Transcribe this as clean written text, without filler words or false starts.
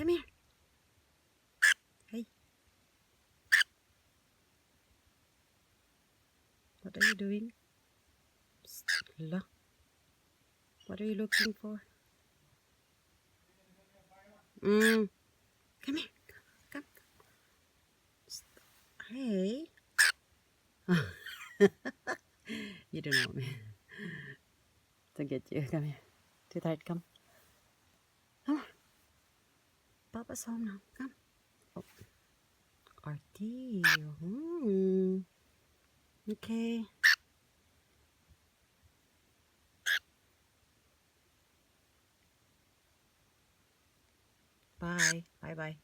Come here. Hey. What are you doing? Psst. What are you looking for? Come here. Come. Psst. Hey. You don't want me to get you. Come here. Too tired. Come. Come on. Papa's home now. Come. Oh. Artie. Okay. Bye. Bye-bye.